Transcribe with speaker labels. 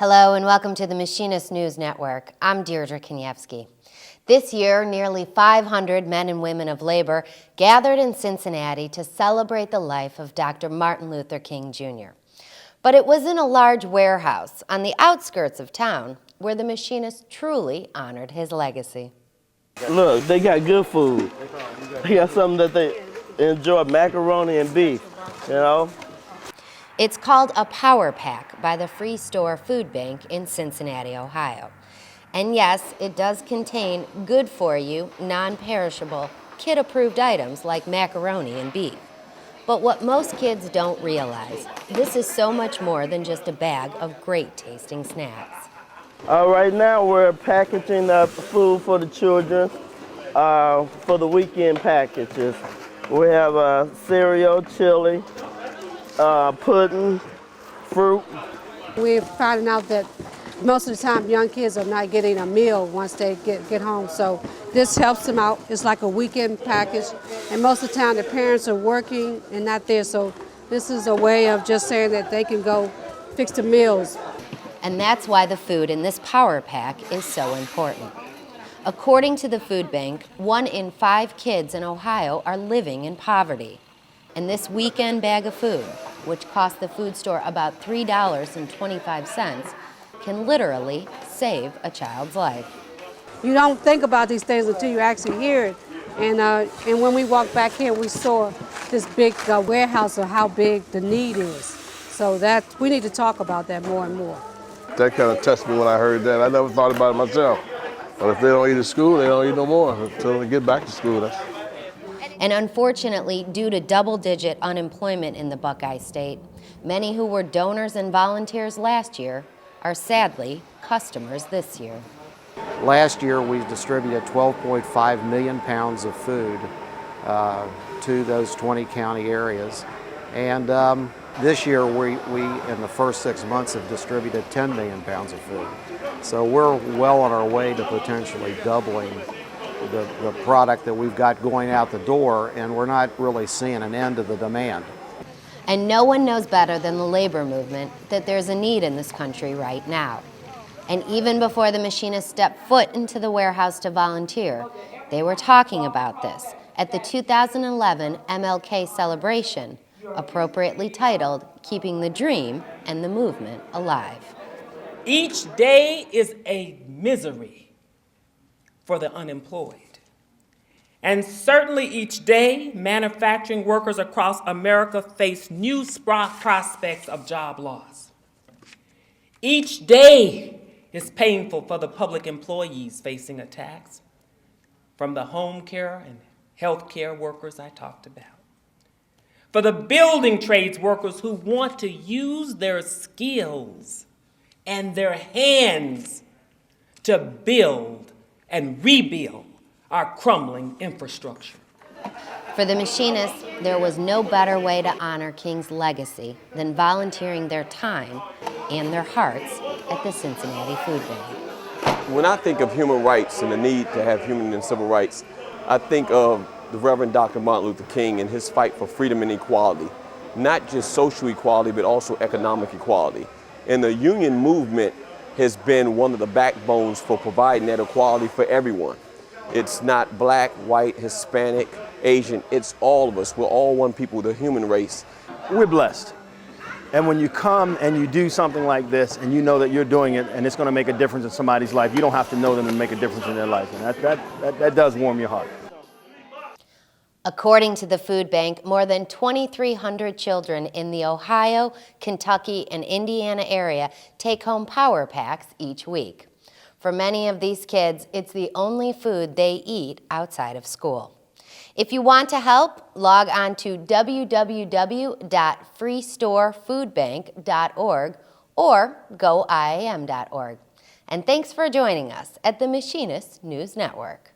Speaker 1: Hello and welcome to the Machinist News Network. I'm Deirdre Kanievsky. This year, nearly 500 men and women of labor gathered in Cincinnati to celebrate the life of Dr. Martin Luther King Jr. But it was in a large warehouse on the outskirts of town where the machinists truly honored his legacy.
Speaker 2: Look, they got good food. They got something that they enjoy, macaroni and beef, you know?
Speaker 1: It's called a Power Pack by the Free Store Food Bank in Cincinnati, Ohio. And yes, it does contain good-for-you, non-perishable, kid-approved items like macaroni and beef. But what most kids don't realize, this is so much more than just a bag of great-tasting snacks.
Speaker 2: Right now we're packaging up food for the children for the weekend packages. We have cereal, chili, pudding, fruit.
Speaker 3: We're finding out that most of the time young kids are not getting a meal once they get home, so this helps them out. It's like a weekend package, and most of the time the parents are working and not there, so this is a way of just saying that they can go fix the meals.
Speaker 1: And that's why the food in this Power Pack is so important. According to the food bank, 1 in 5 kids in Ohio are living in poverty. And this weekend bag of food, which costs the food store about $3.25, can literally save a child's life.
Speaker 3: You don't think about these things until you actually hear it. And when we walked back here, we saw this big warehouse of how big the need is. So that we need to talk about that more and more.
Speaker 4: That kind of touched me when I heard that. I never thought about it myself. But if they don't eat at school, they don't eat no more until they get back to school.
Speaker 1: And unfortunately, due to double-digit unemployment in the Buckeye State, many who were donors and volunteers last year are sadly customers this year.
Speaker 5: Last year, we distributed 12.5 million pounds of food to those 20 county areas. And this year, we, in the first 6 months, have distributed 10 million pounds of food. So we're well on our way to potentially doubling the product that we've got going out the door, and we're not really seeing an end to the demand.
Speaker 1: And no one knows better than the labor movement that there's a need in this country right now. And even before the machinists stepped foot into the warehouse to volunteer, they were talking about this at the 2011 MLK celebration, appropriately titled Keeping the Dream and the Movement Alive.
Speaker 6: Each day is a misery for the unemployed. And certainly each day, manufacturing workers across America face new prospects of job loss. Each day is painful for the public employees facing attacks from the home care and health care workers I talked about. For the building trades workers who want to use their skills and their hands to build and rebuild our crumbling infrastructure.
Speaker 1: For the machinists, there was no better way to honor King's legacy than volunteering their time and their hearts at the Cincinnati Food Bank.
Speaker 7: When I think of human rights and the need to have human and civil rights, I think of the Reverend Dr. Martin Luther King and his fight for freedom and equality, not just social equality, but also economic equality. And the union movement has been one of the backbones for providing that equality for everyone. It's not black, white, Hispanic, Asian, it's all of us. We're all one people, the human race.
Speaker 8: We're blessed. And when you come and you do something like this and you know that you're doing it and it's going to make a difference in somebody's life, you don't have to know them to make a difference in their life. And that does warm your heart.
Speaker 1: According to the food bank, more than 2,300 children in the Ohio, Kentucky, and Indiana area take home Power Packs each week. For many of these kids, it's the only food they eat outside of school. If you want to help, log on to www.freestorefoodbank.org or goiam.org. And thanks for joining us at the Machinist News Network.